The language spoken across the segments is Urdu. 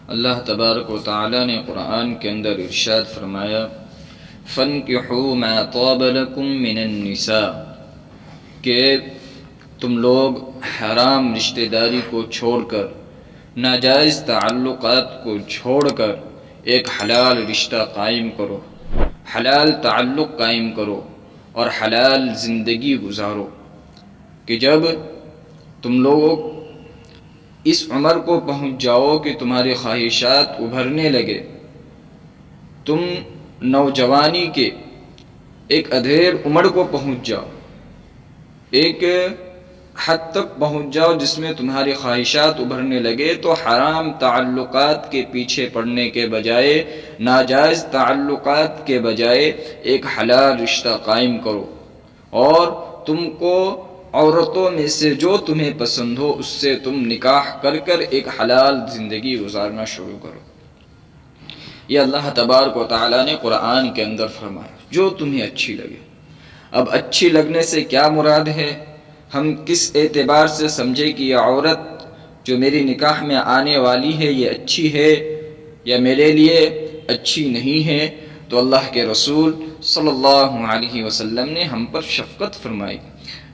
اللہ تبارک و تعالی نے قرآن کے اندر ارشاد فرمایا فَانْكِحُوا مَا طَابَ لَكُم مِّنَ النِّسَاءِ کہ تم لوگ حرام رشتہ داری کو چھوڑ کر، ناجائز تعلقات کو چھوڑ کر ایک حلال رشتہ قائم کرو، حلال تعلق قائم کرو اور حلال زندگی گزارو۔ کہ جب تم لوگ اس عمر کو پہنچ جاؤ کہ تمہاری خواہشات ابھرنے لگے، تم نوجوانی کے ایک ادھیر عمر کو پہنچ جاؤ، ایک حد تک پہنچ جاؤ جس میں تمہاری خواہشات ابھرنے لگے، تو حرام تعلقات کے پیچھے پڑنے کے بجائے، ناجائز تعلقات کے بجائے ایک حلال رشتہ قائم کرو، اور تم کو عورتوں میں سے جو تمہیں پسند ہو اس سے تم نکاح کر کر ایک حلال زندگی گزارنا شروع کرو۔ یہ اللہ تبارک و تعالیٰ نے قرآن کے اندر فرمایا، جو تمہیں اچھی لگے۔ اب اچھی لگنے سے کیا مراد ہے؟ ہم کس اعتبار سے سمجھے کہ یہ عورت جو میری نکاح میں آنے والی ہے یہ اچھی ہے یا میرے لیے اچھی نہیں ہے؟ تو اللہ کے رسول صلی اللہ علیہ وسلم نے ہم پر شفقت فرمائی۔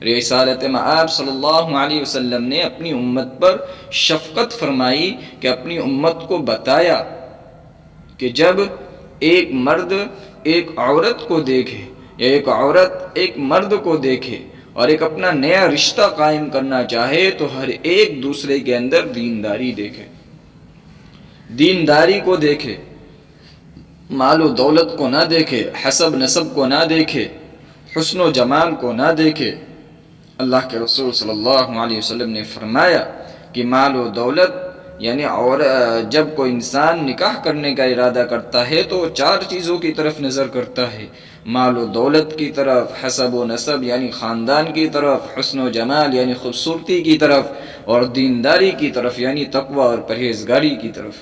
رسالت مآب صلی اللہ علیہ وسلم نے اپنی امت پر شفقت فرمائی کہ اپنی امت کو بتایا کہ جب ایک مرد ایک عورت کو دیکھے یا ایک عورت ایک مرد کو دیکھے اور ایک اپنا نیا رشتہ قائم کرنا چاہے تو ہر ایک دوسرے کے اندر دینداری دیکھے، دینداری کو دیکھے، مال و دولت کو نہ دیکھے، حسب نسب کو نہ دیکھے، حسن و جمال کو نہ دیکھے۔ اللہ کے رسول صلی اللہ علیہ وسلم نے فرمایا کہ مال و دولت یعنی جب کوئی انسان نکاح کرنے کا ارادہ کرتا ہے تو چار چیزوں کی طرف نظر کرتا ہے، مال و دولت کی طرف، حسب و نسب یعنی خاندان کی طرف، حسن و جمال یعنی خوبصورتی کی طرف، اور دینداری کی طرف یعنی تقوی اور پرہیزگاری کی طرف۔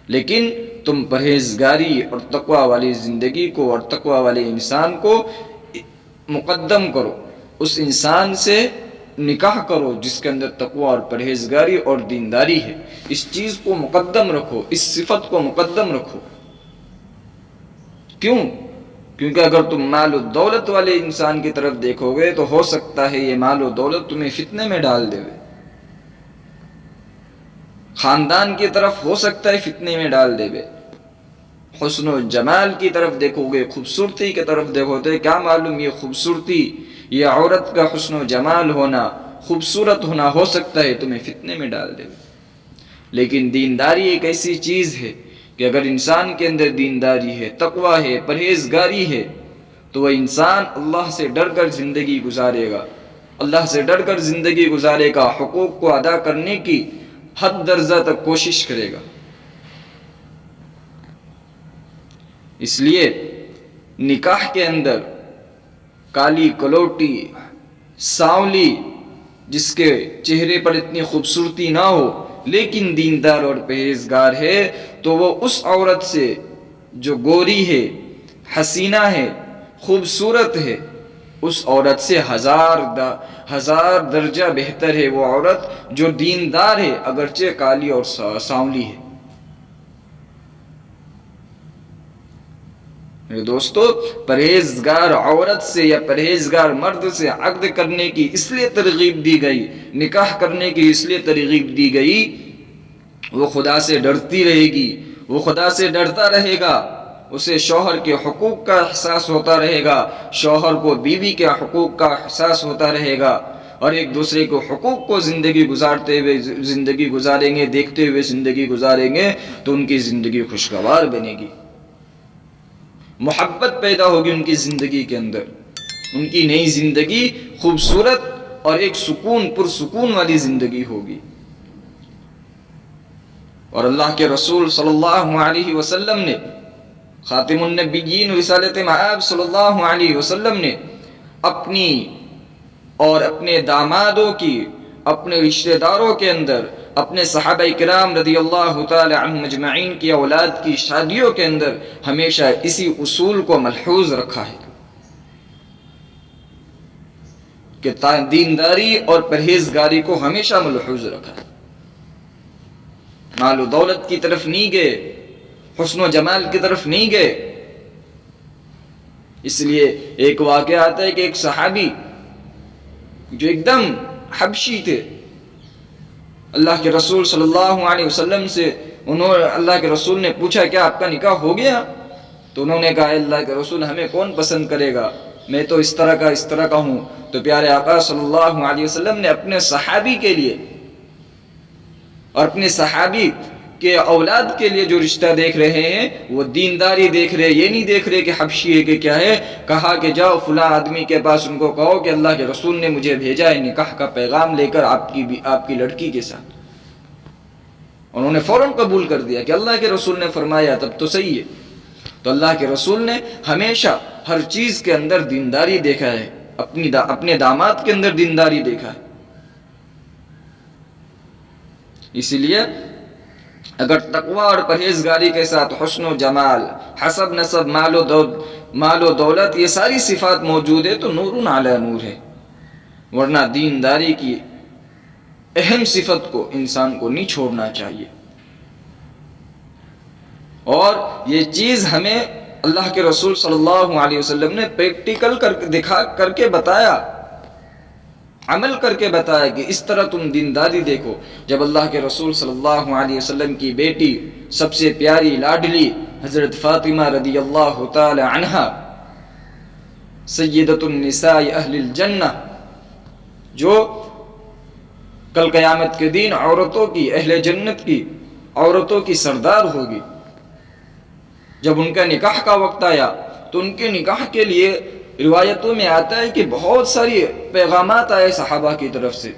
لیکن تم پرہیزگاری اور تقوی والی زندگی کو اور تقوی والے انسان کو مقدم کرو، اس انسان سے نکاح کرو جس کے اندر تقوی اور پرہیزگاری اور دینداری ہے، اس چیز کو مقدم رکھو، اس صفت کو مقدم رکھو۔ کیوں؟ کیونکہ اگر تم مال و دولت والے انسان کی طرف دیکھو گے تو ہو سکتا ہے یہ مال و دولت تمہیں فتنے میں ڈال دے، خاندان کی طرف ہو سکتا ہے فتنے میں ڈال دے، حسن و جمال کی طرف دیکھو گے، خوبصورتی کی طرف دیکھو تو کیا معلوم یہ خوبصورتی، یہ عورت کا حسن و جمال ہونا، خوبصورت ہونا ہو سکتا ہے تمہیں فتنے میں ڈال دے۔ لیکن دینداری ایک ایسی چیز ہے کہ اگر انسان کے اندر دینداری ہے، تقوی ہے، پرہیزگاری ہے، تو وہ انسان اللہ سے ڈر کر زندگی گزارے گا، اللہ سے ڈر کر زندگی گزارے گا، حقوق کو ادا کرنے کی حد درجہ تک کوشش کرے گا۔ اس لیے نکاح کے اندر کالی کلوٹی، سانولی، جس کے چہرے پر اتنی خوبصورتی نہ ہو لیکن دیندار اور پرہیزگار ہے، تو وہ اس عورت سے جو گوری ہے، حسینہ ہے، خوبصورت ہے، اس عورت سے ہزار درجہ بہتر ہے وہ عورت جو دیندار ہے اگرچہ کالی اور سانولی ہے۔ میرے دوستو، پرہیزگار عورت سے یا پرہیزگار مرد سے عقد کرنے کی اس لیے ترغیب دی گئی، نکاح کرنے کی اس لیے ترغیب دی گئی، وہ خدا سے ڈرتی رہے گی، وہ خدا سے ڈرتا رہے گا، اسے شوہر کے حقوق کا احساس ہوتا رہے گا، شوہر کو بیوی کے حقوق کا احساس ہوتا رہے گا، اور ایک دوسرے کو حقوق کو زندگی گزارتے ہوئے زندگی گزاریں گے، دیکھتے ہوئے زندگی گزاریں گے تو ان کی زندگی خوشگوار بنے گی، محبت پیدا ہوگی ان کی زندگی کے اندر، ان کی نئی زندگی خوبصورت اور ایک پرسکون والی زندگی ہوگی۔ اور اللہ کے رسول صلی اللہ علیہ وسلم نے، خاتم النبیین رسالت مآب صلی اللہ علیہ وسلم نے اپنی اور اپنے دامادوں کی، اپنے رشتہ داروں کے اندر، اپنے صحابہ کرام رضی اللہ تعالی عنہم اجمعین کی اولاد کی شادیوں کے اندر ہمیشہ اسی اصول کو ملحوظ رکھا ہے کہ دینداری اور پرہیزگاری کو ہمیشہ ملحوظ رکھا ہے۔ مال و دولت کی طرف نہیں گئے، حسن و جمال کی طرف نہیں گئے۔ اس لیے ایک واقعہ آتا ہے کہ ایک صحابی جو ایک دم حبشی تھے، اللہ کے رسول صلی اللہ علیہ وسلم سے اللہ کے رسول نے پوچھا کیا آپ کا نکاح ہو گیا؟ تو انہوں نے کہا اللہ کے رسول ہمیں کون پسند کرے گا، میں تو اس طرح کا ہوں۔ تو پیارے آقا صلی اللہ علیہ وسلم نے اپنے صحابی کے لیے اور اپنے صحابی کے اولاد کے لیے جو رشتہ دیکھ رہے ہیں وہ دینداری دیکھ رہے، یہ نہیں دیکھ رہے کہ حبشی ہے کہ کیا ہے۔ کہا کہ جاؤ فلاں آدمی کے پاس، ان کو کہو کہ اللہ کے رسول نے مجھے بھیجا ہے نکاح کا پیغام لے کر آپ کی لڑکی کے ساتھ۔ انہوں نے فوراً قبول کر دیا کہ اللہ کے رسول نے فرمایا، تب تو صحیح ہے۔ تو اللہ کے رسول نے ہمیشہ ہر چیز کے اندر دینداری دیکھا ہے، اپنے داماد کے اندر دینداری دیکھا ہے۔ اسی لیے اگر تقوی اور پرہیزگاری کے ساتھ حسن و جمال، حسب نسب، مال و دولت، یہ ساری صفات موجود ہے تو نور علی نور ہے، ورنہ دینداری کی اہم صفت کو انسان کو نہیں چھوڑنا چاہیے۔ اور یہ چیز ہمیں اللہ کے رسول صلی اللہ علیہ وسلم نے پریکٹیکل کر کے بتایا، عمل کر کے بتایا کہ اس طرح تم دینداری دیکھو۔ جب اللہ کے رسول صلی اللہ علیہ وسلم کی بیٹی، سب سے پیاری لاڈلی حضرت فاطمہ رضی اللہ تعالی عنہا، سیدۃ النساء اہل الجنہ، جو کل قیامت کے دن عورتوں کی، اہل جنت کی عورتوں کی سردار ہوگی، جب ان کا نکاح کا وقت آیا تو ان کے نکاح کے لیے روایتوں میں آتا ہے کہ بہت ساری پیغامات آئے صحابہ کی طرف سے۔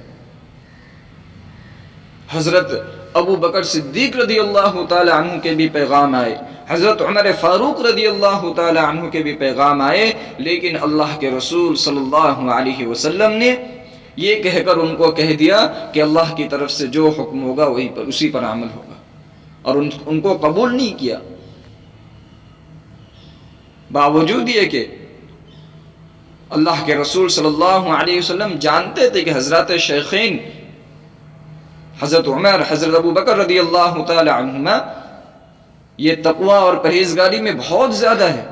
حضرت ابو بکر صدیق رضی اللہ تعالی عنہ کے بھی پیغام آئے، حضرت عمر فاروق رضی اللہ تعالی عنہ کے بھی پیغام آئے، لیکن اللہ کے رسول صلی اللہ علیہ وسلم نے یہ کہہ کر ان کو کہہ دیا کہ اللہ کی طرف سے جو حکم ہوگا اسی پر عمل ہوگا، اور ان کو قبول نہیں کیا۔ باوجود یہ کہ اللہ کے رسول صلی اللہ علیہ وسلم جانتے تھے کہ حضرات شیخین حضرت عمر، حضرت ابو بکر رضی اللہ تعالی عنہما یہ تقوی اور پرہیزگاری میں بہت زیادہ ہے،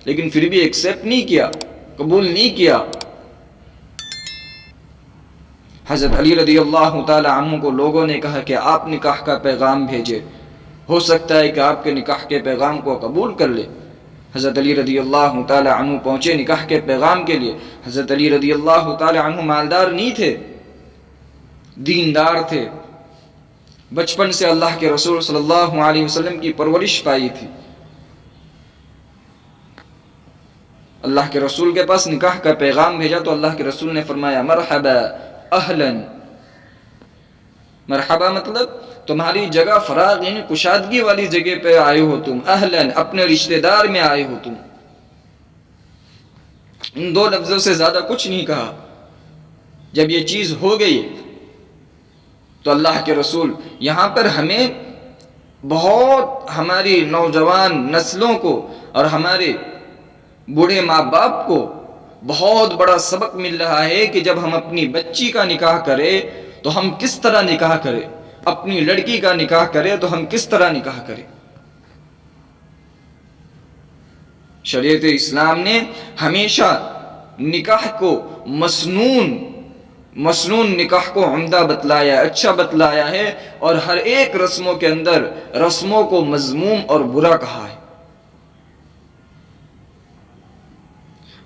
لیکن پھر بھی ایکسیپٹ نہیں کیا، قبول نہیں کیا۔ حضرت علی رضی اللہ تعالی عنہ کو لوگوں نے کہا کہ آپ نکاح کا پیغام بھیجے، ہو سکتا ہے کہ آپ کے نکاح کے پیغام کو قبول کر لے۔ حضرت علی رضی اللہ تعالی عنہ پہنچے نکاح کے پیغام کے لیے۔ حضرت علی رضی اللہ تعالی عنہ مالدار نہیں تھے، دیندار تھے، بچپن سے اللہ کے رسول صلی اللہ علیہ وسلم کی پرورش پائی تھی۔ اللہ کے رسول کے پاس نکاح کا پیغام بھیجا تو اللہ کے رسول نے فرمایا مرحبا اہلا، مرحبا مطلب تمہاری جگہ فراغ، یعنی کشادگی والی جگہ پہ آئے ہو تم، اہلاً اپنے رشتہ دار میں آئے ہو تم۔ ان دو لفظوں سے زیادہ کچھ نہیں کہا۔ جب یہ چیز ہو گئی تو اللہ کے رسول یہاں پر ہمیں بہت، ہماری نوجوان نسلوں کو اور ہمارے بوڑھے ماں باپ کو بہت بڑا سبق مل رہا ہے کہ جب ہم اپنی بچی کا نکاح کریں تو ہم کس طرح نکاح کریں، اپنی لڑکی کا نکاح کرے تو ہم کس طرح نکاح کریں۔ شریعت اسلام نے ہمیشہ نکاح کو مسنون نکاح کو عمدہ بتلایا، اچھا بتلایا ہے، اور ہر ایک رسموں کے اندر رسموں کو مذموم اور برا کہا ہے۔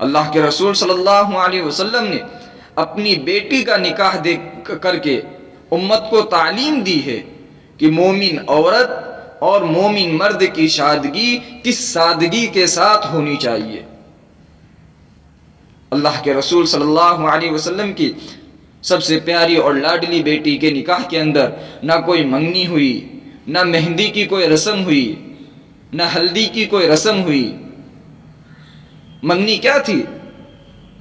اللہ کے رسول صلی اللہ علیہ وسلم نے اپنی بیٹی کا نکاح کر کے امت کو تعلیم دی ہے کہ مومن عورت اور مومن مرد کی شادگی کس سادگی کے ساتھ ہونی چاہیے۔ اللہ کے رسول صلی اللہ علیہ وسلم کی سب سے پیاری اور لاڈلی بیٹی کے نکاح کے اندر نہ کوئی منگنی ہوئی، نہ مہندی کی کوئی رسم ہوئی، نہ ہلدی کی کوئی رسم ہوئی۔ منگنی کیا تھی؟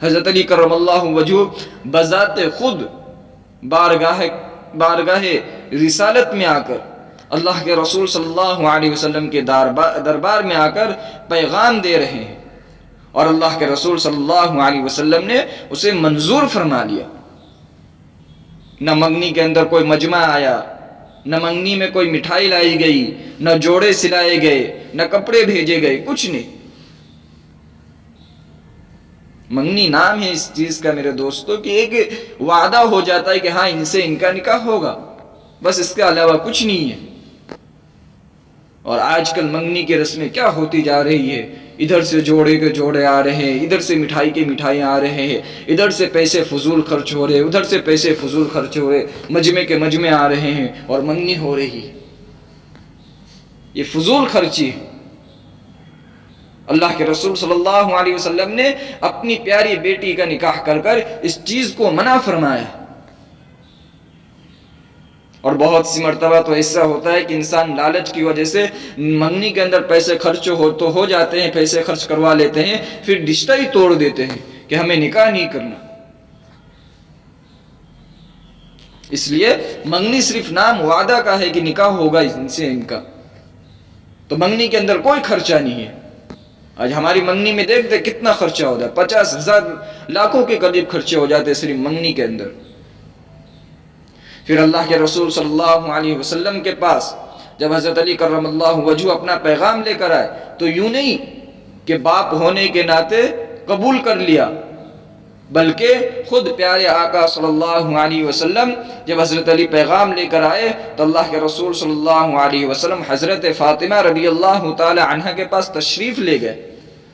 حضرت علی کرم اللہ وجہہ بذات خود بارگاہ رسالت میں آ کر، اللہ کے رسول صلی اللہ علیہ وسلم کے دربار میں آ کر پیغام دے رہے ہیں، اور اللہ کے رسول صلی اللہ علیہ وسلم نے اسے منظور فرما لیا۔ نہ منگنی کے اندر کوئی مجمع آیا، نہ منگنی میں کوئی مٹھائی لائی گئی، نہ جوڑے سلائے گئے، نہ کپڑے بھیجے گئے، کچھ نہیں۔ منگنی نام ہے اس چیز کا میرے دوستوں کہ ایک وعدہ ہو جاتا ہے کہ ہاں ان سے ان کا نکاح ہوگا، بس اس کے علاوہ کچھ نہیں ہے۔ اور آج کل منگنی کی رسمیں کیا ہوتی جا رہی ہے، ادھر سے جوڑے کے جوڑے آ رہے ہیں، ادھر سے مٹھائی کے مٹھائیاں آ رہے ہیں، ادھر سے پیسے فضول خرچ ہو رہے، ادھر سے پیسے فضول خرچ ہو رہے، مجمع کے مجمع آ رہے ہیں اور منگنی ہو رہی ہے۔ یہ فضول خرچی ہے۔ اللہ کے رسول صلی اللہ علیہ وسلم نے اپنی پیاری بیٹی کا نکاح کر کر اس چیز کو منع فرمایا۔ اور بہت سی مرتبہ تو ایسا ہوتا ہے کہ انسان لالچ کی وجہ سے منگنی کے اندر پیسے خرچ ہو جاتے ہیں، پیسے خرچ کروا لیتے ہیں، پھر رشتہ ہی توڑ دیتے ہیں کہ ہمیں نکاح نہیں کرنا۔ اس لیے منگنی صرف نام وعدہ کا ہے کہ نکاح ہوگا ان سے ان کا، تو منگنی کے اندر کوئی خرچہ نہیں ہے۔ آج ہماری منگنی میں دیکھتے کتنا خرچہ ہوتا ہے، 50,000 لاکھوں کے قریب خرچے ہو جاتے ہیں صرف منگنی کے اندر۔ پھر اللہ کے رسول صلی اللہ علیہ وسلم کے پاس جب حضرت علی کرم اللہ وجہہ اپنا پیغام لے کر آئے تو یوں نہیں کہ باپ ہونے کے ناطے قبول کر لیا، بلکہ خود پیارے آقا صلی اللہ علیہ وسلم جب حضرت علی پیغام لے کر آئے تو اللہ کے رسول صلی اللہ علیہ وسلم حضرت فاطمہ رضی اللہ تعالی عنہ کے پاس تشریف لے گئے،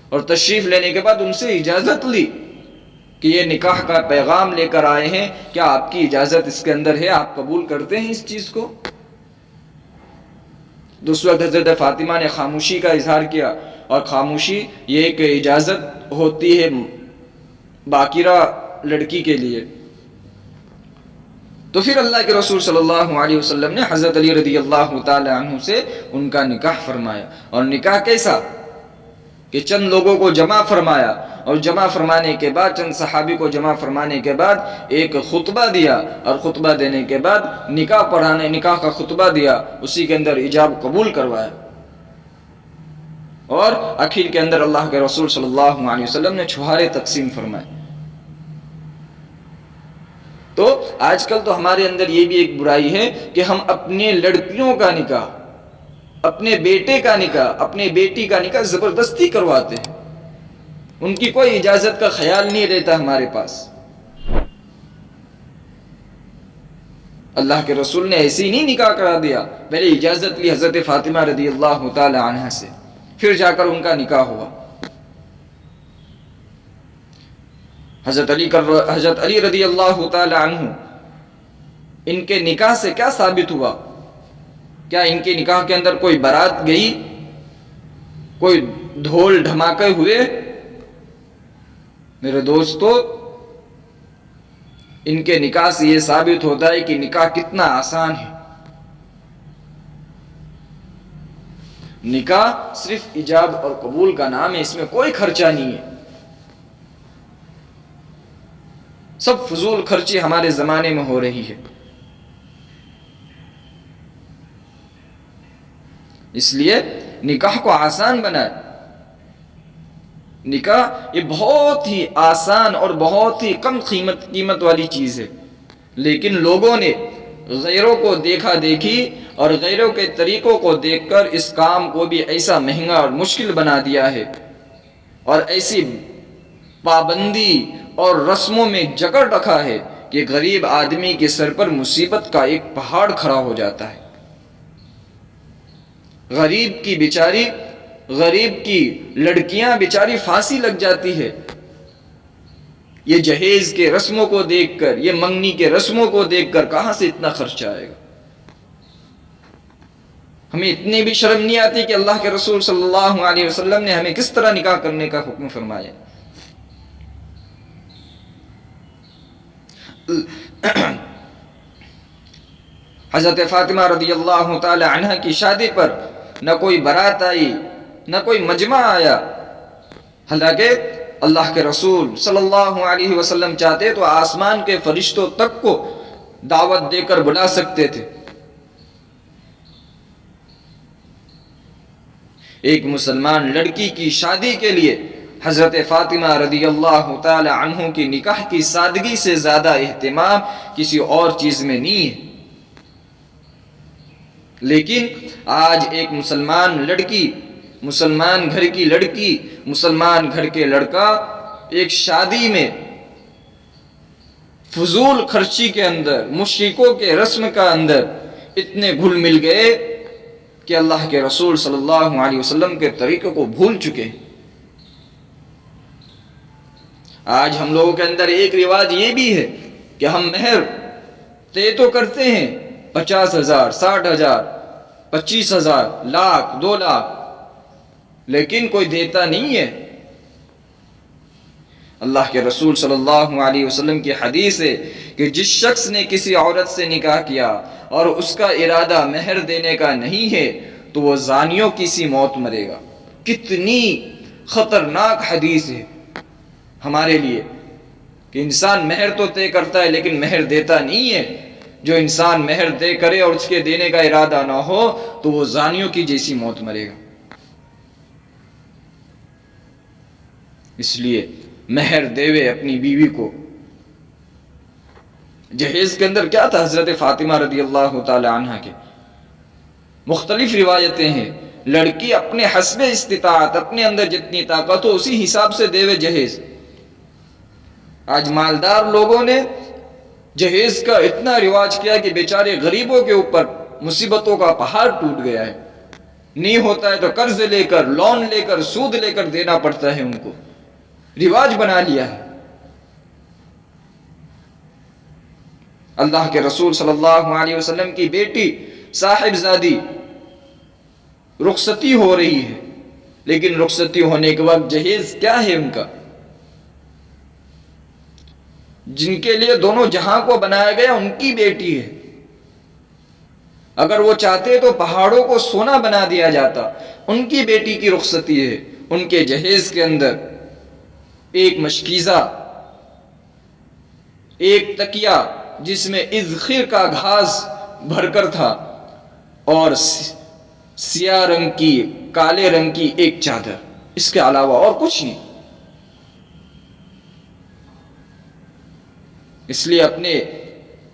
اور تشریف لینے کے بعد ان سے اجازت لی کہ یہ نکاح کا پیغام لے کر آئے ہیں، کیا آپ کی اجازت اس کے اندر ہے، آپ قبول کرتے ہیں اس چیز کو؟ اس وقت حضرت فاطمہ نے خاموشی کا اظہار کیا، اور خاموشی یہ ایک اجازت ہوتی ہے باکرہ لڑکی کے لیے۔ تو پھر اللہ کے رسول صلی اللہ علیہ وسلم نے حضرت علی رضی اللہ تعالی عنہ سے ان کا نکاح فرمایا۔ اور نکاح کیسا کہ چند لوگوں کو جمع فرمایا، اور جمع فرمانے کے بعد چند صحابی کو جمع فرمانے کے بعد ایک خطبہ دیا، اور خطبہ دینے کے بعد نکاح کا خطبہ دیا، اسی کے اندر ایجاب قبول کروایا، اور آخر کے اندر اللہ کے رسول صلی اللہ علیہ وسلم نے چھہارے تقسیم فرمائے۔ تو آج کل تو ہمارے اندر یہ بھی ایک برائی ہے کہ ہم اپنے لڑکیوں کا نکاح، اپنے بیٹے کا نکاح، اپنے بیٹی کا نکاح زبردستی کرواتے ہیں، ان کی کوئی اجازت کا خیال نہیں رہتا ہمارے پاس۔ اللہ کے رسول نے ایسے ہی نہیں نکاح کرا دیا، پہلے اجازت لی حضرت فاطمہ رضی اللہ تعالی عنہ سے، پھر جا کر ان کا نکاح ہوا۔ حضرت علی رضی اللہ تعالی عنہ، ان کے نکاح سے کیا ثابت ہوا؟ کیا ان کے نکاح کے اندر کوئی بارات گئی، کوئی ڈھول دھماکے ہوئے؟ میرے دوستو، ان کے نکاح سے یہ ثابت ہوتا ہے کہ نکاح کتنا آسان ہے۔ نکاح صرف ایجاب اور قبول کا نام ہے، اس میں کوئی خرچہ نہیں ہے۔ سب فضول خرچی ہمارے زمانے میں ہو رہی ہے۔ اس لیے نکاح کو آسان بنائے۔ نکاح یہ بہت ہی آسان اور بہت ہی کم قیمت والی چیز ہے، لیکن لوگوں نے غیروں کو دیکھا دیکھی اور غیروں کے طریقوں کو دیکھ کر اس کام کو بھی ایسا مہنگا اور مشکل بنا دیا ہے، اور ایسی پابندی اور رسموں میں جکڑ رکھا ہے کہ غریب آدمی کے سر پر مصیبت کا ایک پہاڑ کھڑا ہو جاتا ہے۔ غریب کی لڑکیاں بیچاری پھانسی لگ جاتی ہے، یہ جہیز کے رسموں کو دیکھ کر، یہ منگنی کے رسموں کو دیکھ کر کہاں سے اتنا خرچہ آئے گا؟ ہمیں اتنی بھی شرم نہیں آتی کہ اللہ کے رسول صلی اللہ علیہ وسلم نے ہمیں کس طرح نکاح کرنے کا حکم فرمایا۔ حضرت فاطمہ رضی اللہ تعالی عنہ کی شادی پر نہ کوئی بارات آئی، نہ کوئی مجمع آیا، حالانکہ اللہ کے رسول صلی اللہ علیہ وسلم چاہتے تو آسمان کے فرشتوں تک کو دعوت دے کر بلا سکتے تھے۔ ایک مسلمان لڑکی کی شادی کے لیے حضرت فاطمہ رضی اللہ تعالی عنہ کی نکاح کی سادگی سے زیادہ اہتمام کسی اور چیز میں نہیں ہے۔ لیکن آج ایک مسلمان لڑکی، مسلمان گھر کی لڑکی، مسلمان گھر کے لڑکا ایک شادی میں فضول خرچی کے اندر، مشرکوں کے رسم کا اندر اتنے گھل مل گئے کہ اللہ کے رسول صلی اللہ علیہ وسلم کے طریقے کو بھول چکے۔ آج ہم لوگوں کے اندر ایک رواج یہ بھی ہے کہ ہم مہر طے تو کرتے ہیں 50,000، 60,000، 25,000، لاکھ، 2 لاکھ، لیکن کوئی دیتا نہیں ہے۔ اللہ کے رسول صلی اللہ علیہ وسلم کی حدیث ہے کہ جس شخص نے کسی عورت سے نکاح کیا اور اس کا ارادہ مہر دینے کا نہیں ہے تو وہ زانیوں کی سی موت مرے گا۔ کتنی خطرناک حدیث ہے ہمارے لیے کہ انسان مہر تو طے کرتا ہے لیکن مہر دیتا نہیں ہے۔ جو انسان مہر طے کرے اور اس کے دینے کا ارادہ نہ ہو تو وہ زانیوں کی جیسی موت مرے گا۔ اس لیے مہر دیوے اپنی بیوی کو۔ جہیز کے اندر کیا تھا حضرت فاطمہ رضی اللہ تعالی عنہ کے؟ مختلف روایتیں ہیں، لڑکی اپنے حسب استطاعت، اپنے اندر جتنی طاقت ہو اسی حساب سے دیوے جہیز۔ آج مالدار لوگوں نے جہیز کا اتنا رواج کیا کہ بیچارے غریبوں کے اوپر مصیبتوں کا پہاڑ ٹوٹ گیا ہے۔ نہیں ہوتا ہے تو قرض لے کر، لون لے کر، سود لے کر دینا پڑتا ہے، ان کو رواج بنا لیا ہے۔ اللہ کے رسول صلی اللہ علیہ وسلم کی بیٹی صاحبزادی رخصتی ہو رہی ہے، لیکن رخصتی ہونے کے وقت جہیز کیا ہے ان کا؟ جن کے لیے دونوں جہاں کو بنایا گیا ان کی بیٹی ہے، اگر وہ چاہتے تو پہاڑوں کو سونا بنا دیا جاتا۔ ان کی بیٹی کی رخصتی ہے، ان کے جہیز کے اندر ایک مشکیزہ، ایک تکیہ جس میں اذخر کا گھاس بھر کر تھا، اور سیاہ رنگ کی، کالے رنگ کی ایک چادر، اس کے علاوہ اور کچھ نہیں۔ اس لیے اپنے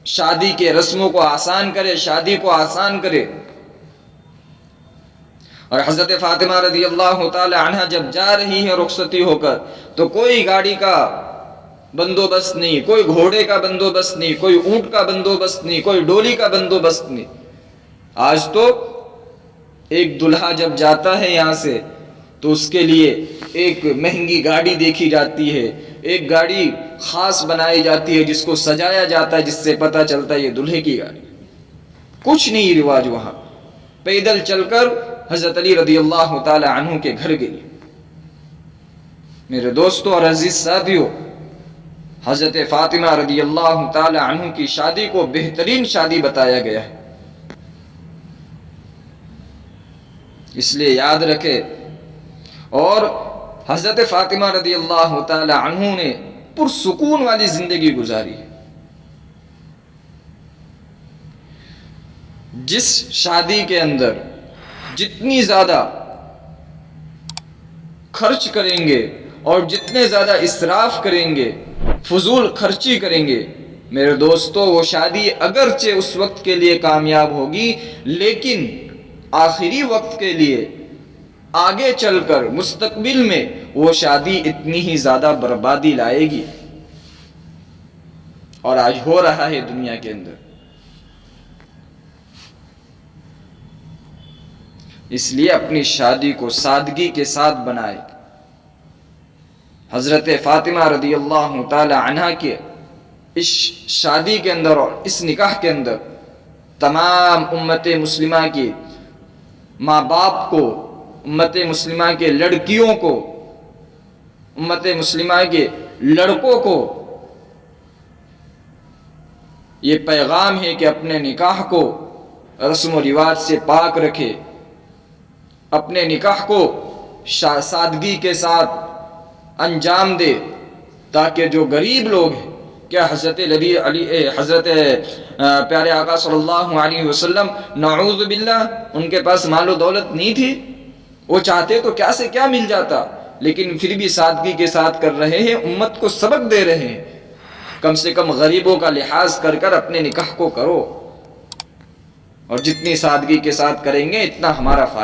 شادی کے رسموں کو آسان کرے، شادی کو آسان کرے۔ اور حضرت فاطمہ رضی اللہ تعالی عنہ جب جا رہی ہے رخصتی ہو کر تو کوئی گاڑی کا بندوبست نہیں، کوئی گھوڑے کا بندوبست نہیں، کوئی اونٹ کا بندوبست نہیں، کوئی ڈولی کا بندوبست نہیں۔ آج تو ایک دلہا جب جاتا ہے یہاں سے تو اس کے لیے ایک مہنگی گاڑی دیکھی جاتی ہے، ایک گاڑی خاص بنائی جاتی ہے جس کو سجایا جاتا ہے، جس سے پتہ چلتا ہے یہ دلہے کی گاڑی۔ کچھ نہیں رواج وہاں، پیدل چل کر حضرت علی رضی اللہ تعالی عنہ کے گھر گئی۔ میرے دوستوں اور عزیز ساتھیوں، حضرت فاطمہ رضی اللہ تعالی عنہ کی شادی کو بہترین شادی بتایا گیا ہے۔ اس لیے یاد رکھے، اور حضرت فاطمہ رضی اللہ تعالی عنہ نے پرسکون والی زندگی گزاری ہے۔ جس شادی کے اندر جتنی زیادہ خرچ کریں گے اور جتنے زیادہ اسراف کریں گے، فضول خرچی کریں گے، میرے دوستو وہ شادی اگرچہ اس وقت کے لیے کامیاب ہوگی، لیکن آخری وقت کے لیے آگے چل کر مستقبل میں وہ شادی اتنی ہی زیادہ بربادی لائے گی، اور آج ہو رہا ہے دنیا کے اندر۔ اس لیے اپنی شادی کو سادگی کے ساتھ بنائے۔ حضرت فاطمہ رضی اللہ تعالی عنہ کے اس شادی کے اندر اور اس نکاح کے اندر تمام امت مسلمہ کی ماں باپ کو، امت مسلمہ کے لڑکیوں کو، امت مسلمہ کے لڑکوں کو یہ پیغام ہے کہ اپنے نکاح کو رسم و رواج سے پاک رکھے، اپنے نکاح کو سادگی کے ساتھ انجام دے، تاکہ جو غریب لوگ ہیں، کیا حضرت حضرت پیارے آقا صلی اللہ علیہ وسلم نعوذ باللہ ان کے پاس مال و دولت نہیں تھی؟ وہ چاہتے تو کیا سے کیا مل جاتا، لیکن پھر بھی سادگی کے ساتھ کر رہے ہیں، امت کو سبق دے رہے ہیں۔ کم سے کم غریبوں کا لحاظ کر کر اپنے نکاح کو کرو۔ اور جتنی سادگی کے ساتھ کریں گے اتنا ہمارا فائدہ